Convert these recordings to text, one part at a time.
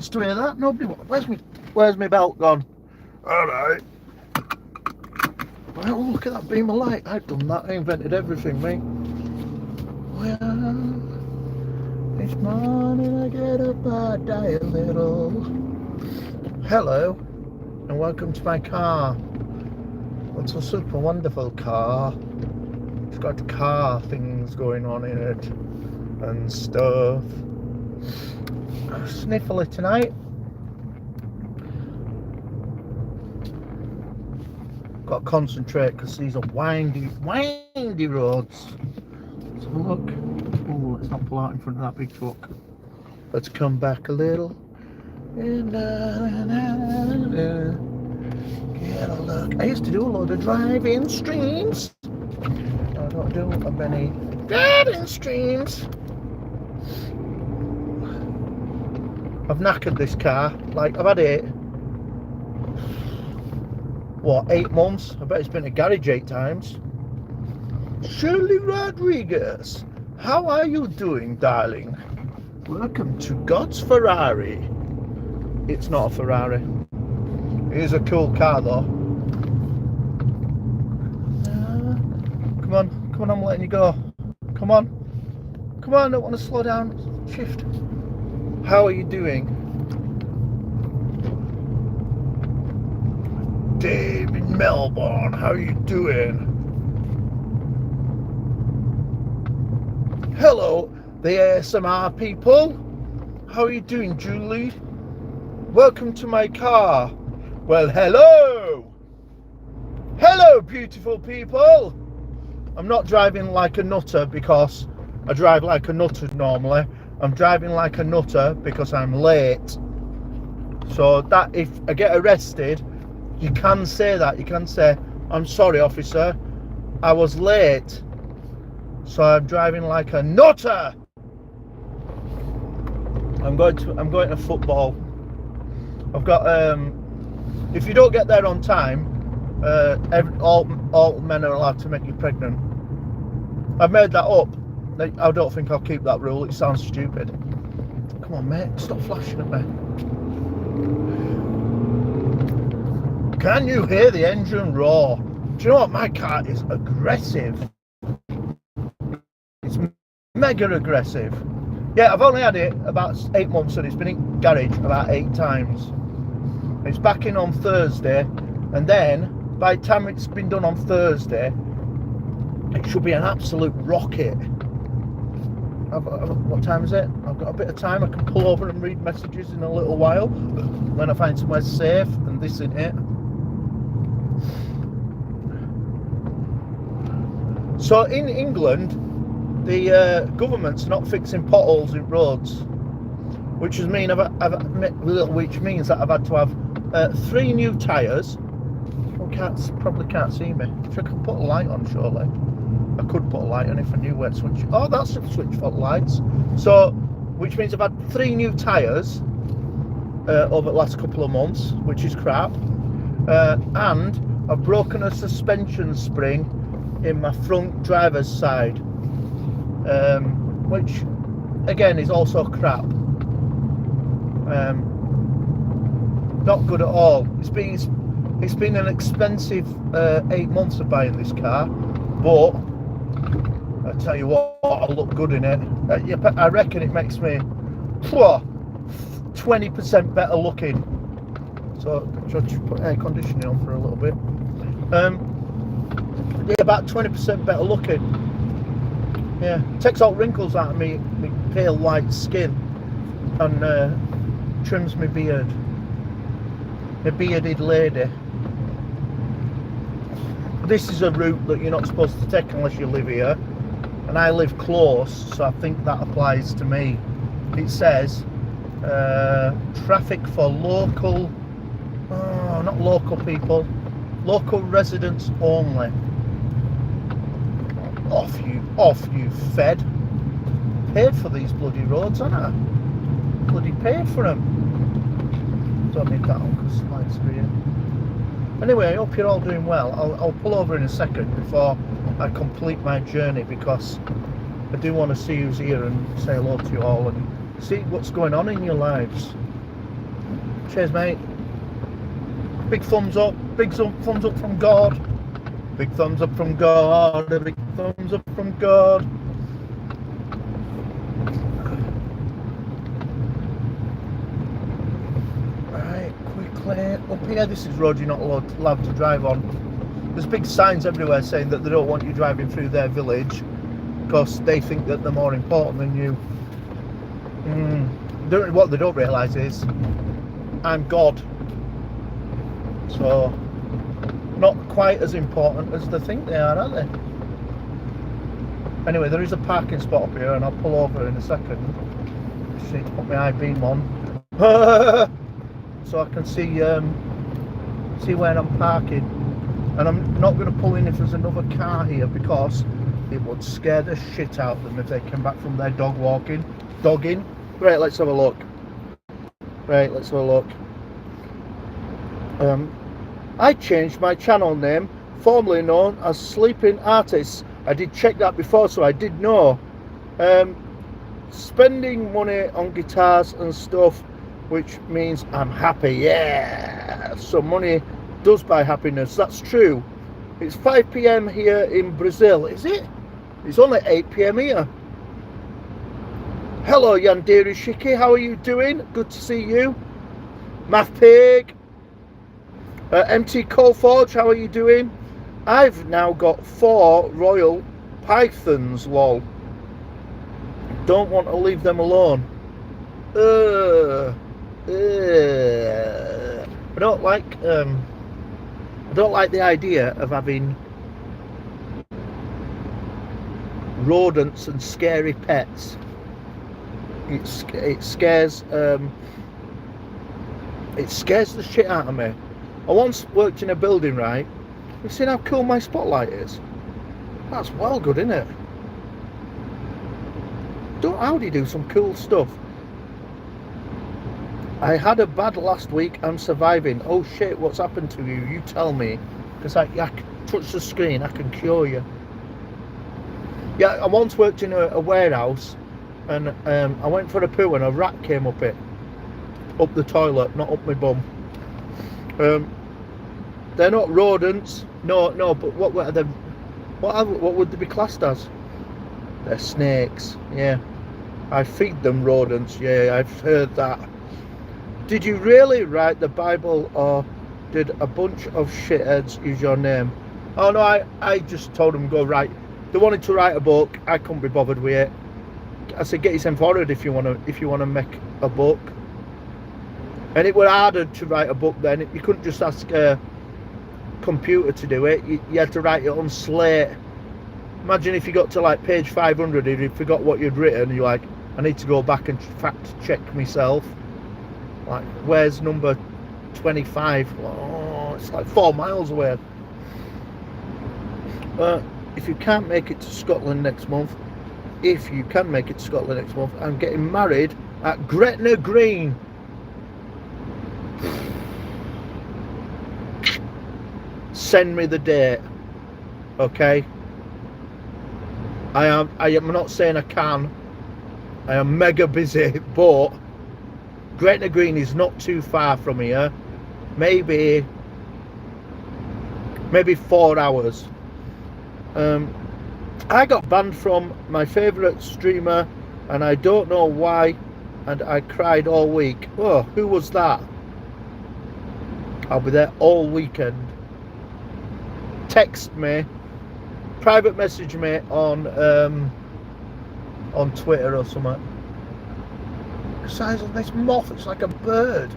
to hear that. Nobody. Where's my belt gone? All right. Well, look at that beam of light. I've done that. I invented everything, mate. Well, each morning I get up, I die a little. Hello, and welcome to my car. It's a super wonderful car. It's got car things going on in it and stuff. Sniffly tonight. Got to concentrate because these are windy roads. Let's have a look. Oh, let's not pull out in front of that big truck. Let's come back a little. And get a look. I used to do a load of driving streams. I don't do many driving streams. I've knackered this car. Like, I've had it, what, 8 months? I bet it's been a garage 8 times. Shirley Rodriguez, how are you doing, darling? Welcome to God's Ferrari. It's not a Ferrari. It is a cool car though. Come on, I'm letting you go. Come on, I don't want to slow down. Shift. How are you doing? Dave in Melbourne, how are you doing? Hello, the ASMR people. How are you doing, Julie? Welcome to my car. Well, hello. Hello, beautiful people. I'm not driving like a nutter because I drive like a nutter normally. I'm driving like a nutter because I'm late. So that if I get arrested, you can say that. You can say, I'm sorry, officer, I was late. So I'm driving like a nutter. I'm going to football. I've got if you don't get there on time, all men are allowed to make you pregnant. I've made that up. I don't think I'll keep that rule. It sounds stupid. Come on, mate. Stop flashing at me. Can you hear the engine roar? Do you know what? My car is aggressive. It's mega aggressive. Yeah, I've only had it about 8 months and it's been in garage about 8 times. It's back in on Thursday, and then by the time it's been done on Thursday, it should be an absolute rocket. What time is it? I've got a bit of time. I can pull over and read messages in a little while when I find somewhere safe, and this isn't it. So in England, the government's not fixing potholes in roads, which means that I've had to have 3 new tyres. Probably can't see me. If I can put a light on, surely. I could put a light on if I knew where to switch. Oh, that's the switch for lights. So, which means I've had 3 new tyres over the last couple of months, which is crap. And I've broken a suspension spring in my front driver's side, which again is also crap. Not good at all. It's been an expensive 8 months of buying this car, but I tell you what, I look good in it. I reckon it makes me 20% better looking. So just put air conditioning on for a little bit. Yeah, about 20% better looking. Yeah, takes all wrinkles out of me pale white skin and trims my beard. A bearded lady. This is a route that you're not supposed to take unless you live here, and I live close, so I think that applies to me. It says traffic for local, not local people, local residents only. Off you fed. Paid for these bloody roads, haven't I? Bloody paid for them. Don't need that on because the lights are here. Anyway, I hope you're all doing well. I'll pull over in a second before I complete my journey, because I do want to see who's here and say hello to you all and see what's going on in your lives. Cheers, mate. Big thumbs up. Big thumbs up from God. Big thumbs up from God. A big thumbs up from God. Right, quickly up here. This is road you're not allowed to drive on. There's big signs everywhere saying that they don't want you driving through their village because they think that they're more important than you. What they don't realise is I'm God, so not quite as important as they think they are they? Anyway, there is a parking spot up here and I'll pull over in a second. Just need to put my I-beam on so I can see where I'm parking. And I'm not going to pull in if there's another car here because it would scare the shit out of them if they came back from their dogging. Right, let's have a look. I changed my channel name, formerly known as Sleeping Artists. I did check that before, so I did know. Spending money on guitars and stuff, which means I'm happy. Yeah, so money does buy happiness. That's true. It's 5 p.m. here in Brazil, is it? It's only 8 p.m. here. Hello, Yandiri Shiki. How are you doing? Good to see you. Math Pig. MT Coalforge, how are you doing? I've now got 4 Royal Pythons, lol. Don't want to leave them alone. I don't like the idea of having rodents and scary pets. It scares the shit out of me. I once worked in a building, right? You've seen how cool my spotlight is? That's well good, isn't it? Howdy do some cool stuff. I had a bad last week. I'm surviving. Oh shit, what's happened to you? You tell me. Because I can touch the screen, I can cure you. Yeah, I once worked in a warehouse and I went for a poo and a rat came up the toilet, not up my bum. They're not rodents. No, but what were they? What would they be classed as? They're snakes. Yeah, I feed them rodents. Yeah, I've heard that. Did you really write the Bible, or did a bunch of shitheads use your name? Oh no, I just told them go write. They wanted to write a book. I couldn't be bothered with it. I said get yourself forward if you wanna make a book. And it were harder to write a book then. You couldn't just ask a computer to do it. You had to write it on slate. Imagine if you got to like page 500 and you forgot what you'd written. You're like, I need to go back and fact check myself. Like, where's number 25? Oh, it's like 4 miles away. If you can't make it to Scotland next month, I'm getting married at Gretna Green. Send me the date, okay? I am not saying I can. I am mega busy, but Gretna Green is not too far from here. Maybe 4 hours. I got banned from my favourite streamer and I don't know why, and I cried all week. Oh, who was that? I'll be there all weekend. Text me, private message me on Twitter or something. The size of this moth, it's like a bird.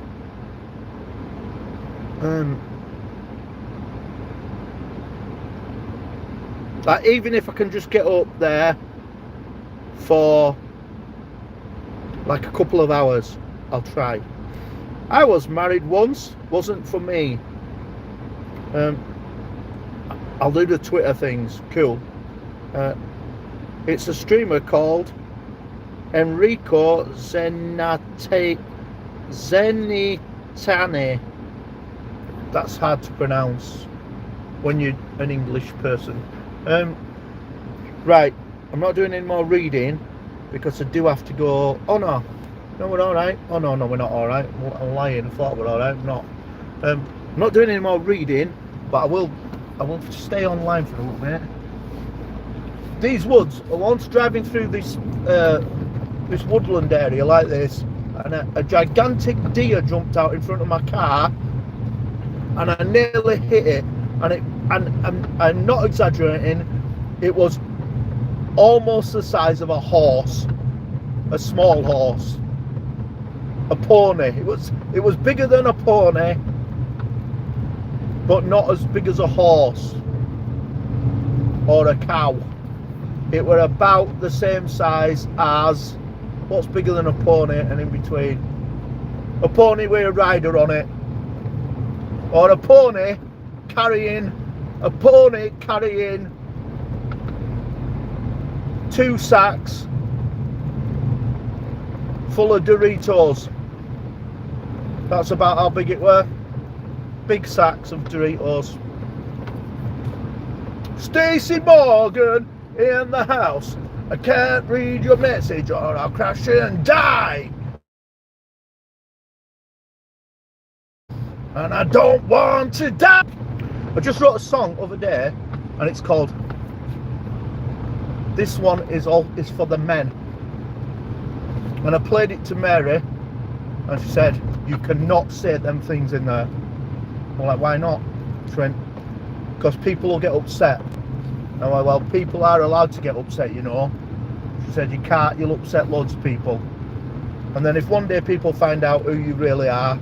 Like, even if I can just get up there for like a couple of hours, I'll try. I was married once, wasn't for me. I'll do the Twitter things, cool. It's a streamer called Enrico Zenitani. That's hard to pronounce when you're an English person. Right, I'm not doing any more reading because I do have to go. Oh no, No, we're all right. Oh no, we're not all right. I'm lying. I thought we're all right. I'm not. I'm not doing any more reading, but I will stay online for a little bit. These woods. I once driving through this this woodland area like this, and a gigantic deer jumped out in front of my car, and I nearly hit it. And I'm not exaggerating. It was almost the size of a horse, a small horse. A pony. It was bigger than a pony, but not as big as a horse or a cow. It were about the same size as what's bigger than a pony and in between. A pony with a rider on it, or a pony carrying 2 sacks full of Doritos. That's about how big it were. Big sacks of Doritos. Stacey Morgan in the house. I can't read your message or I'll crash and die. And I don't want to die. I just wrote a song the other day, and it's called This One Is for the Men. And I played it to Mary, and she said, you cannot say them things in there. I'm like, why not? She went, because people will get upset. And I'm like, well, people are allowed to get upset, you know. She said, you can't, you'll upset loads of people. And then if one day people find out who you really are,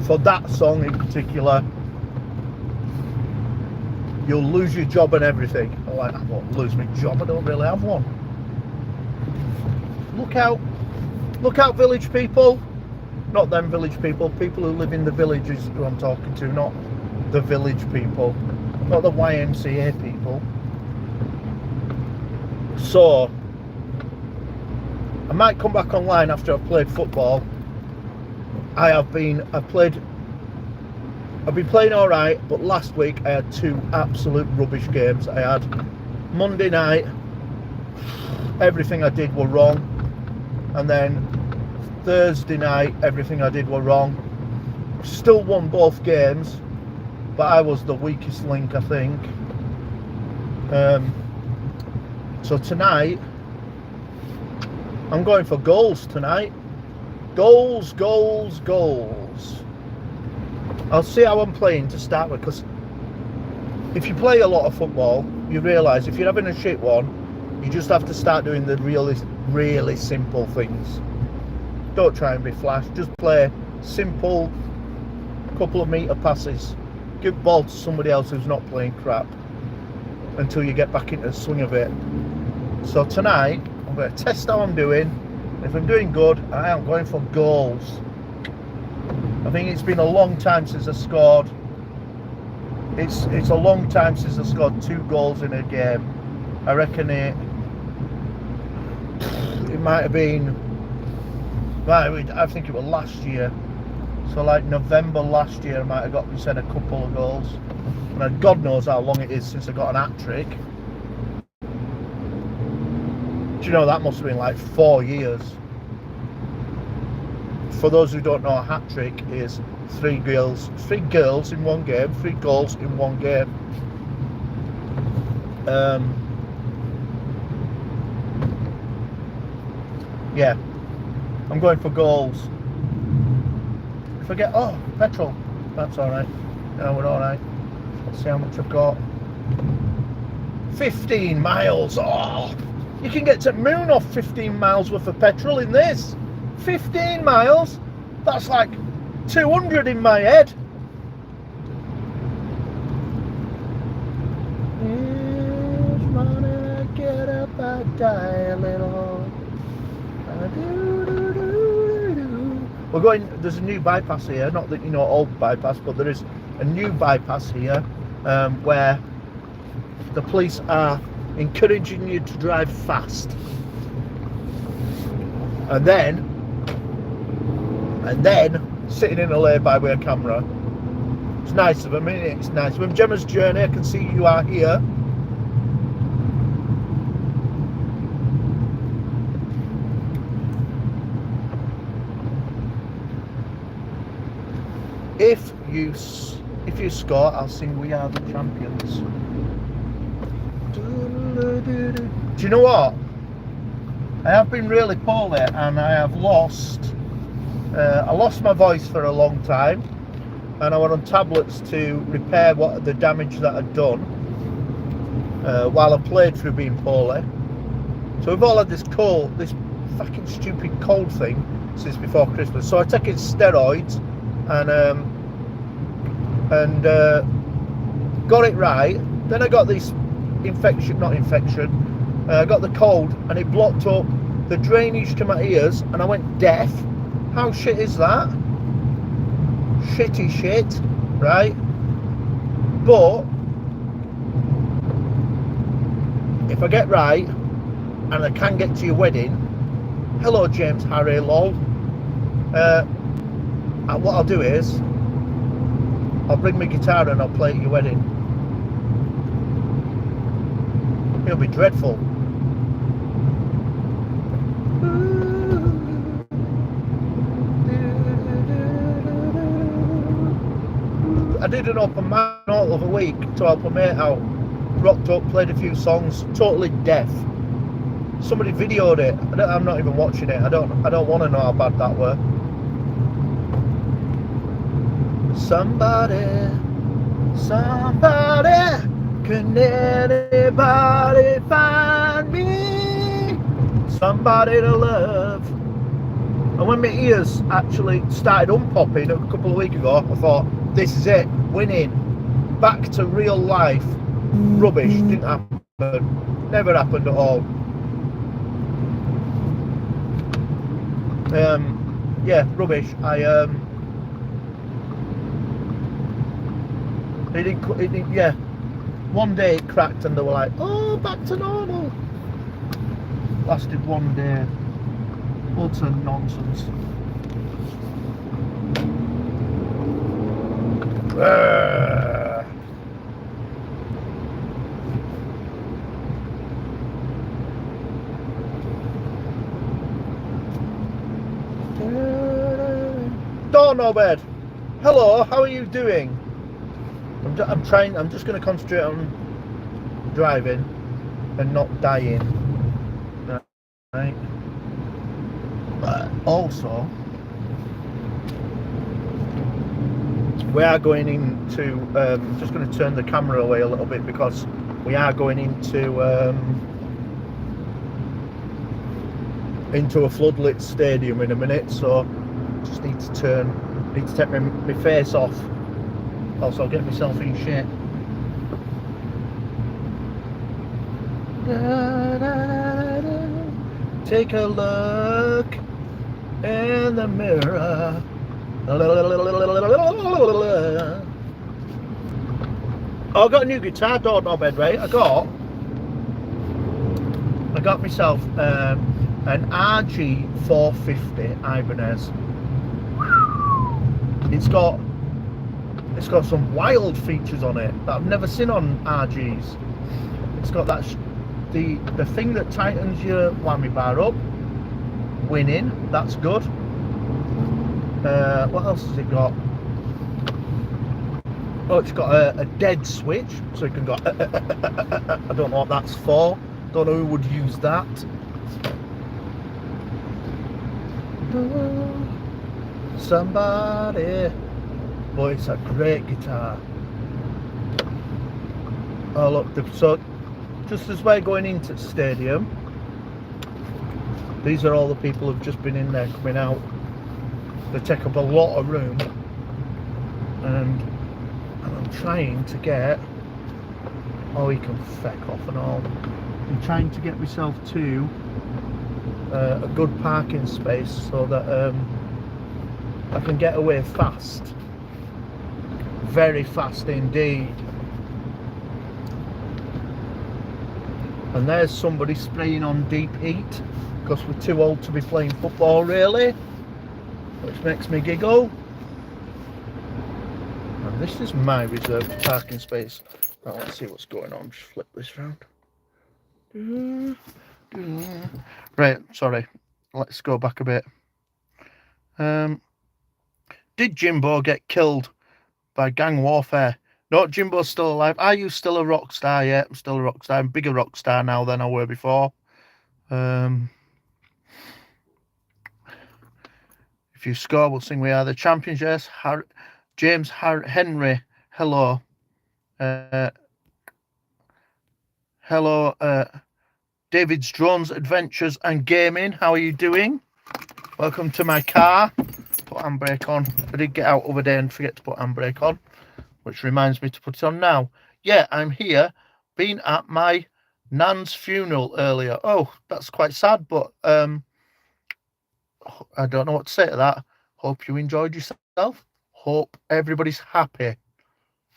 for that song in particular, you'll lose your job and everything. I'm like, I won't lose my job, I don't really have one. Look out village people. Not them village people, people who live in the villages who I'm talking to, not the village people, not the YMCA people. So I might come back online after I've played football. I've been playing all right, but last week I had 2 absolute rubbish games. I had Monday night, everything I did were wrong, and then Thursday night, everything I did were wrong. Still won both games, but I was the weakest link, I think. So tonight, I'm going for goals tonight. Goals. I'll see how I'm playing to start with, because if you play a lot of football, you realise if you're having a shit one, you just have to start doing the really simple things. Don't try and be flash, just play simple, couple of metre passes. Give the ball to somebody else who's not playing crap until you get back into the swing of it. So tonight, I'm going to test how I'm doing. If I'm doing good, I am going for goals. I think it's been a long time since I scored. It's a long time since I scored 2 goals in a game. I reckon it might have been, I think it was last year. So like November last year, I might have got a couple of goals. And God knows how long it is since I got an hat-trick. Do you know, that must have been like 4 years. For those who don't know, a hat-trick is 3 girls in one game, 3 goals in one game. Yeah, I'm going for goals. If I get, petrol, that's alright. No, we're alright. Let's see how much I've got. 15 miles. Oh, you can get to moon off 15 miles worth of petrol in this. 15 miles? That's like 200 in my head. Each morning I get up, I die a little. We're going, there's a new bypass here, not that you know old bypass, but there is a new bypass here where the police are encouraging you to drive fast. And then sitting in a lay-by with a camera. It's nice of them, isn't it? It's nice of them. Gemma's Journey, I can see you are here. If you score, I'll sing "We Are the Champions." Do you know what? I have been really poorly, and I have lost. I lost my voice for a long time, and I went on tablets to repair what the damage that I'd done while I played through being poorly. So we've all had this fucking stupid cold thing since before Christmas. So I took steroids and got it right. Then I got this I got the cold, and it blocked up the drainage to my ears, and I went deaf. How shit is that? Shitty shit, right? But if I get right and I can get to your wedding, hello James Harry lol. What I'll do is I'll bring my guitar and I'll play at your wedding. It'll be dreadful. I did an open mic all of a week to help a mate out. Rocked up, played a few songs, totally deaf. Somebody videoed it. I'm not even watching it. I don't want to know how bad that were. Somebody, can anybody find me? Somebody to love. And when my ears actually started unpopping a couple of weeks ago, I thought, this is it, winning. Back to real life. Rubbish, didn't happen. Never happened at all. Yeah, rubbish. Yeah. One day it cracked and they were like, oh, back to normal. Lasted one day. Utter nonsense. Dawn Obed, hello, how are you doing? I'm just going to concentrate on driving and not dying. Right. But also, we are going into, just going to turn the camera away a little bit because we are going into a floodlit stadium in a minute, so just need to take my face off, else I'll get myself in shit. Take a look in the mirror. Oh, I got a new guitar, don't know bed, right? I got myself an RG 450 Ibanez. It's got some wild features on it that I've never seen on RGs. It's got that the thing that tightens your whammy bar up. Winning, that's good. What else has it got? Oh, it's got a dead switch, so you can go. I don't know what that's for. Don't know who would use that. Somebody. Boy, it's a great guitar. Oh look, so just as we're going into the stadium, these are all the people who've just been in there coming out. They take up a lot of room, and I'm trying to get, oh, he can feck off and all. I'm trying to get myself to a good parking space so that I can get away fast, very fast indeed. And there's somebody spraying on deep heat because we're too old to be playing football really, which makes me giggle. And this is my reserved parking space. Right, let's see what's going on. Just flip this round. Right, sorry, let's go back a bit. Did Jimbo get killed by gang warfare. No, Jimbo's still alive. Are you still a rock star? Yeah, I'm still a rock star. I'm a bigger rock star now than I were before. If you score, we'll sing We Are the Champions. Yes. James Henry. Hello. Hello. David's Drones, Adventures and Gaming. How are you doing? Welcome to my car. Put handbrake on. I did get out over there and forget to put handbrake on, which reminds me to put it on now. Yeah, I'm here. Been at my nan's funeral earlier. Oh, that's quite sad, but I don't know what to say to that. Hope you enjoyed yourself. Hope everybody's happy.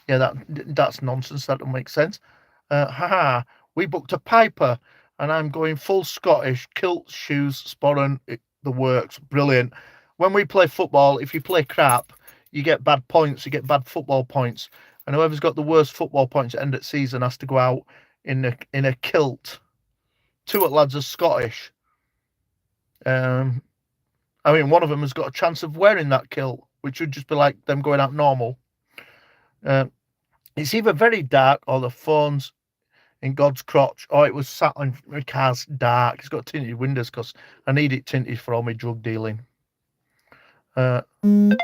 Yeah, that's nonsense. That doesn't make sense. Haha. We booked a piper, and I'm going full Scottish. Kilt, shoes, sporran, the works. Brilliant. When we play football, if you play crap, you get bad points. You get bad football points. And whoever's got the worst football points at the end of the season has to go out in a kilt. Two of the lads are Scottish. I mean, one of them has got a chance of wearing that kilt, which would just be like them going out normal. It's either very dark or the phone's in God's crotch, or it was sat on my car's dark. It's got tinted windows because I need it tinted for all my drug dealing. Let's have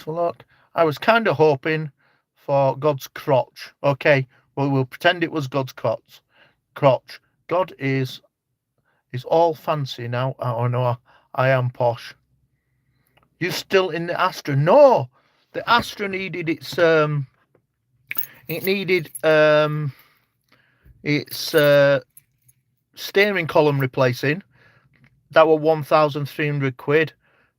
a look. I was kind of hoping for God's crotch. Okay, well, we'll pretend it was God's crotch. God is all fancy now. Oh no, I am posh. You still in the Astra? No, the Astra needed its steering column replacing. That were 1,300 quid.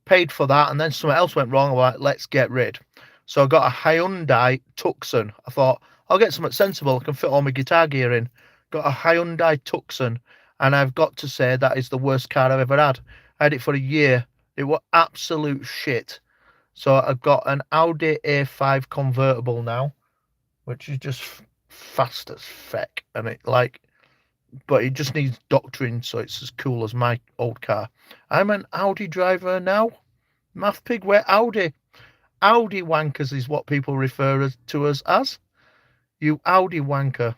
Paid for that, and then something else went wrong. I'm like, let's get rid. So I got a Hyundai Tucson. I thought I'll get something sensible. I can fit all my guitar gear in. Got a Hyundai Tucson, and I've got to say that is the worst car I've ever had. I had it for a year. It was absolute shit. So I've got an Audi A5 convertible now, which is just fast as feck, and but it just needs doctoring so it's as cool as my old car. I'm an Audi driver now. Math pig, we're Audi. Audi wankers is what people refer to us as. You Audi wanker.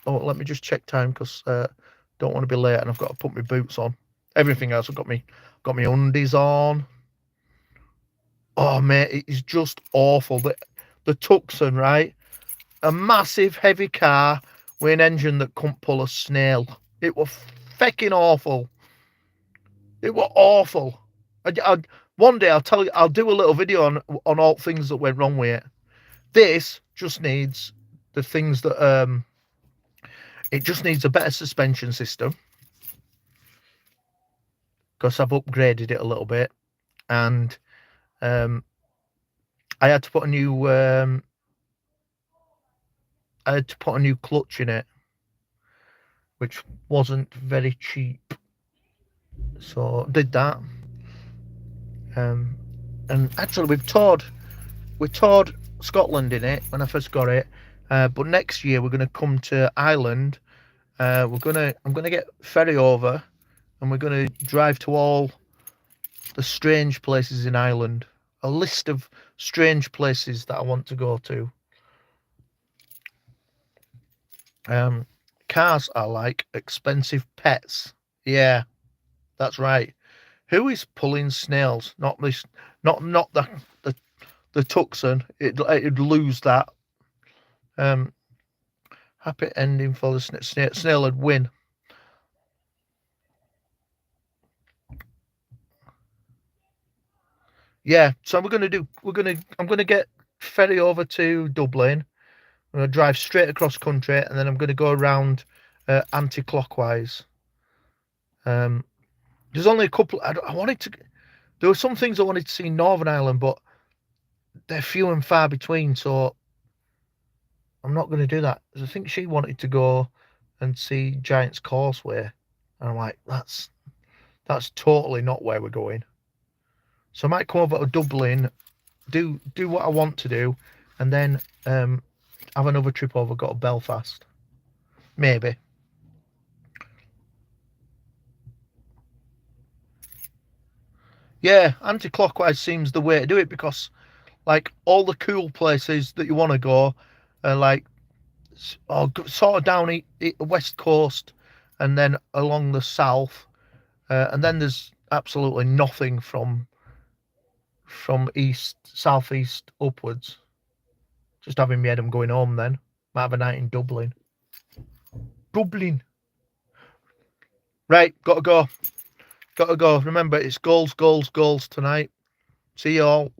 Oh, let me just check time because don't want to be late and I've got to put my boots on. Everything else, I've got my undies on. Oh mate, it is just awful. The Tucson, right? A massive heavy car with an engine that couldn't pull a snail. It was fecking awful. It was awful. One day I'll tell you, I'll do a little video on all things that went wrong with it. This just needs the things that it just needs a better suspension system because I've upgraded it a little bit, and I had to put a new clutch in it, which wasn't very cheap. So did that. And actually we toured Scotland in it when I first got it. But next year we're gonna come to Ireland. I'm gonna get ferry over and we're gonna drive to all the strange places in Ireland. A list of strange places that I want to go to. Cars are like expensive pets. Yeah, that's right. Who is pulling snails? Not this. Not the Tucson. It'd lose that. Happy ending for the snail would win. Yeah. So I'm gonna get ferry over to Dublin. I'm going to drive straight across country and then I'm going to go around anti-clockwise. There's only a couple. There were some things I wanted to see in Northern Ireland, but they're few and far between, so I'm not going to do that. I think she wanted to go and see Giant's Causeway, and I'm like, that's totally not where we're going. So I might come over to Dublin, do what I want to do, and then have another trip over, got to Belfast. Maybe. Yeah, anti-clockwise seems the way to do it because, like, all the cool places that you want to go are like sort of down west coast and then along the south, and then there's absolutely nothing from east southeast upwards. Just having my head, I'm going home then. Might have a night in Dublin. Dublin. Right, gotta go. Gotta go. Remember, it's goals, goals, goals tonight. See you all.